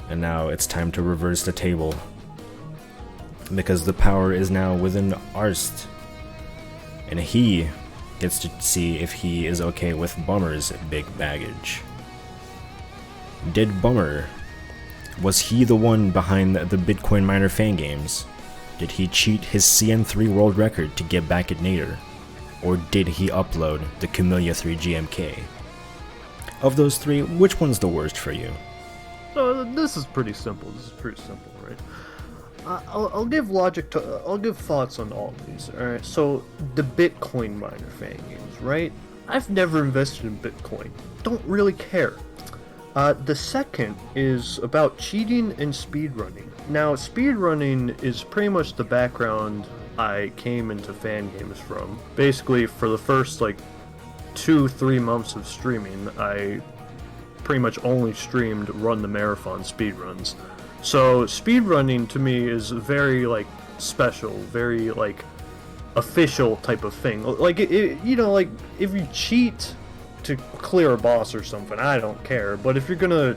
And now it's time to reverse the table. Because the power is now within Arst. And he gets to see if he is okay with Bummer's big baggage. Did Bummer, was he the one behind the Bitcoin miner Fangames? Did he cheat his CN3 world record to get back at Nader? Or did he upload the Camellia 3 GMK? Of those three, which one's the worst for you? This is pretty simple. Right? I'll give logic to. I'll give thoughts on all of these. All right. So the Bitcoin miner Fangames, right? I've never invested in Bitcoin. Don't really care. The second is about cheating and speedrunning. Now, speedrunning is pretty much the background I came into Fangames from. Basically, for the first, 2-3 months of streaming, I pretty much only streamed Run the Marathon speedruns. So, speedrunning to me is very, special, very, official type of thing. If you cheat to clear a boss or something, I don't care. But if you're gonna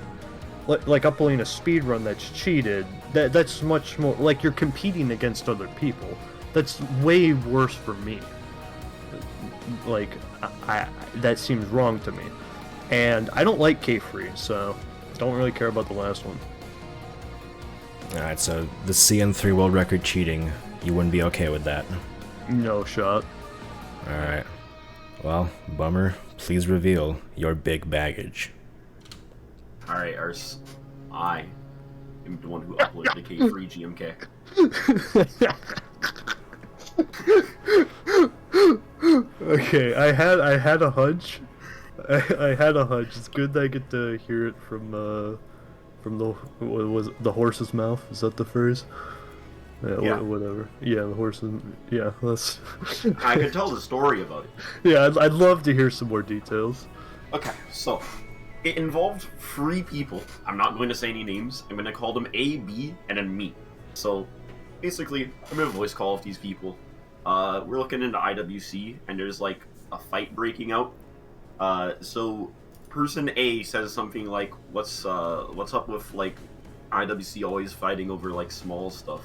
uploading a speedrun that's cheated, that's much more you're competing against other people. That's way worse for me. That seems wrong to me. And I don't like K-Free, so don't really care about the last one. Alright, so the CN3 world record cheating, you wouldn't be okay with that? No shot. Alright. Well, Bummer, please reveal your big baggage. Alright, Ars. I am the one who uploaded the K-Free GMK. Okay, I had a hunch. I had a hunch. It's good that I get to hear it from the what was it, the horse's mouth. Is that the phrase? Yeah. Whatever. Yeah, the horse's. Yeah, that's. I could tell the story about it. Yeah, I'd love to hear some more details. Okay, so it involved 3 people. I'm not going to say any names. I'm going to call them A, B, and then me. So basically, I'm going to voice call of these people. We're looking into IWC, and there's a fight breaking out. So person A says something like, "What's up with IWC always fighting over small stuff?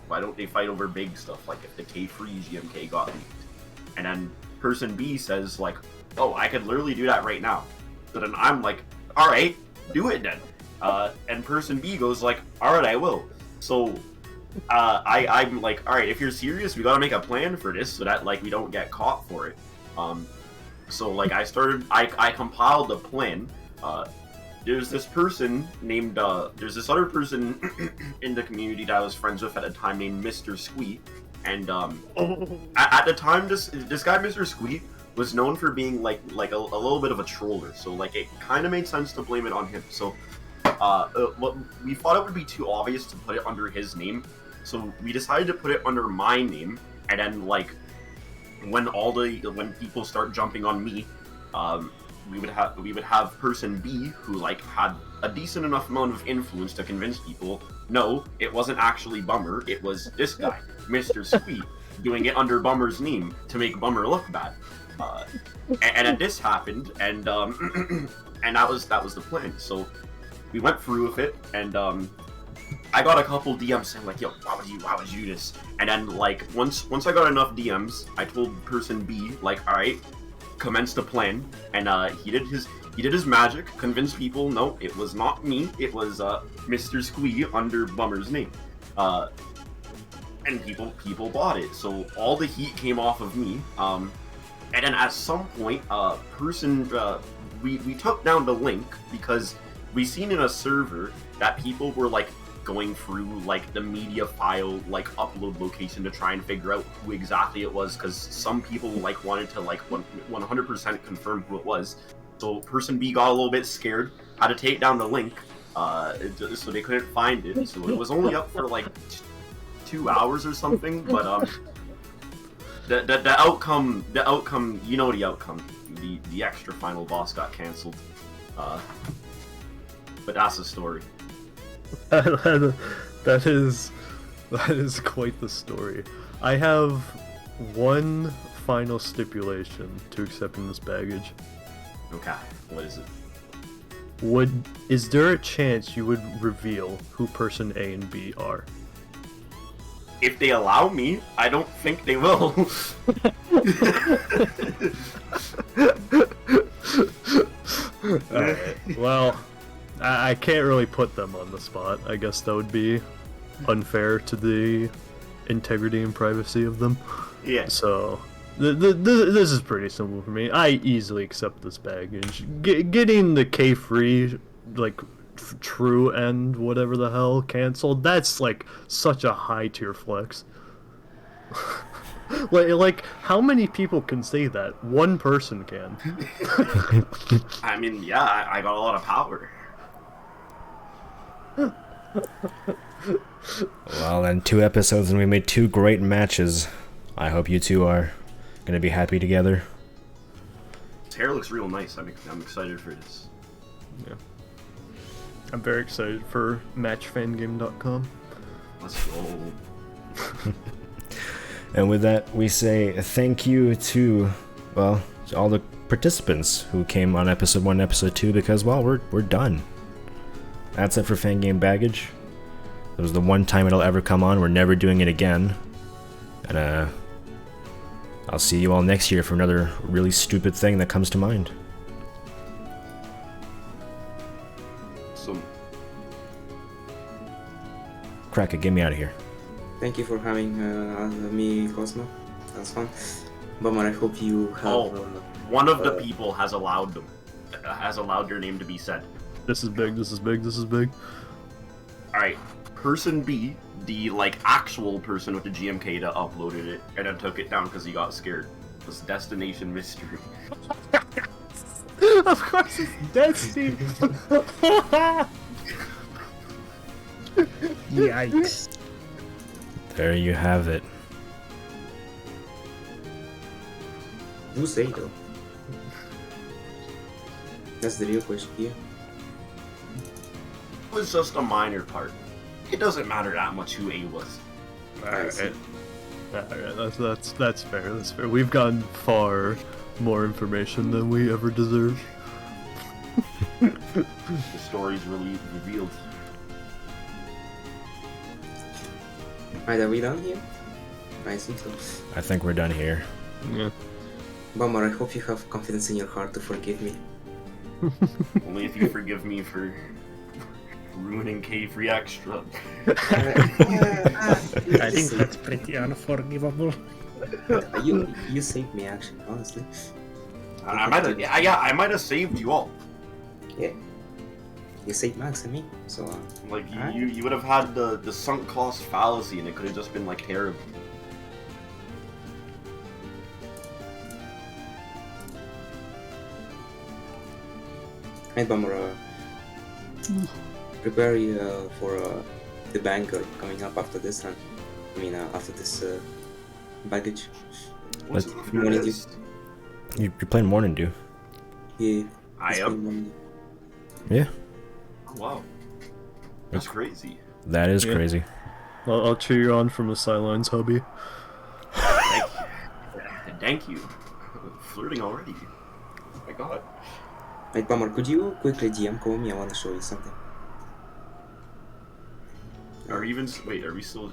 Why don't they fight over big stuff? If the K-Free GMK got leaked." And then person B says "Oh, I could literally do that right now." So then I'm like, "All right, do it then." And person B goes "All right, I will." So I'm like, "All right, if you're serious, we gotta make a plan for this so that we don't get caught for it." So I compiled a plan. There's this person named there's this other person in the community that I was friends with at the time named Mr. Squee, and at the time this guy Mr. Squee was known for being a little bit of a troller, so it kind of made sense to blame it on him. So we thought it would be too obvious to put it under his name, so we decided to put it under my name, and then when people start jumping on me, we would have person B who had a decent enough amount of influence to convince people, no, it wasn't actually Bummer, it was this guy, Mr. Squee, doing it under Bummer's name to make Bummer look bad. And then this happened, and and that was the plan. So we went through with it, and I got a couple DMs saying "Yo, why would you do this?" And then once I got enough DMs, I told person B "All right, commence the plan." And he did his magic, convinced people, no, it was not me, it was Mr. Squee under Bummer's name. And people bought it, so all the heat came off of me. And then at some point, we took down the link because we seen in a server that people were like going through like the media file like upload location to try and figure out who exactly it was, because some people like wanted to like 100% confirm who it was. So person B got a little bit scared, had to take down the link, so they couldn't find it. So it was only up for like 2 hours or something, but the outcome, you know the outcome. The extra final boss got cancelled. But that's the story. That is quite the story. I have one final stipulation to accepting this baggage. Okay, what is it? Is there a chance you would reveal who person A and B are? If they allow me, I don't think they will. Alright, well, I can't really put them on the spot. I guess that would be unfair to the integrity and privacy of them. Yeah. So, this is pretty simple for me. I easily accept this baggage. Getting the K-free, like, true end, whatever the hell, canceled, that's, like, such a high-tier flex. Like, how many people can say that? One person can. I mean, yeah, I got a lot of power. Well, then 2 episodes and we made 2 great matches. I hope you two are gonna be happy together. His hair looks real nice. I'm excited for this. Yeah. I'm very excited for matchfangame.com. Let's go. And with that, we say thank you to, well, to all the participants who came on episode 1 and episode 2, because, well, we're done. That's it for Fangame Baggage. It was the one time it'll ever come on. We're never doing it again. And I'll see you all next year for another really stupid thing that comes to mind. So, Cracker, get me out of here. Thank you for having me, Cosmo. That's fun. Bummer, I hope you have... one of the people has allowed your name to be said. This is big, this is big, this is big. Alright, person B, the like actual person with the GMK that uploaded it and then took it down because he got scared, was Destination Mystery. Of course it's Destiny! Yikes. There you have it. Do say though. That's the real question here. It was just a minor part. It doesn't matter that much who A was. Alright, that's fair, that's fair. We've gotten far more information than we ever deserve. The story's really revealed. Alright, are we done here? I think so. I think we're done here. Yeah. Bummer, I hope you have confidence in your heart to forgive me. Only if you forgive me for ruining K-Free Extra. I think that's pretty unforgivable. You saved me actually, honestly. I might have saved you all. Yeah. You saved Max and me, so Like you would have had the sunk cost fallacy, and it could have just been like terrible. Hey Bummer, prepare for the banker coming up after this run. I mean, after this baggage. What's Let's- it known as? You're playing Morning Dew. Yeah. I it's am. been- Yeah, Wow, that's crazy. that is Yeah. crazy. I'll cheer you on from the sidelines, hubby. Thank you. Thank you. Flirting already. Oh my god. Hey Bummer, could you quickly DM call me? I want to show you something. Are we even? Wait, are we still?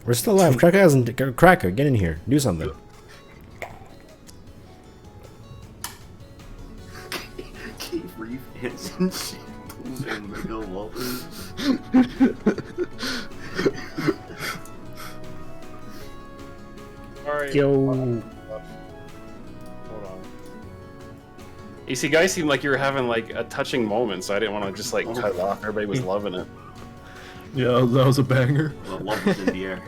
We're still alive. Cracker hasn't. Cracker, get in here. Do something. K-Free fans and shambles and mega wallers. Yo. You guys seemed like you were having like a touching moment, so I didn't want to just like cut it off. Everybody was loving it. Yeah, that was a banger. The love was in the air.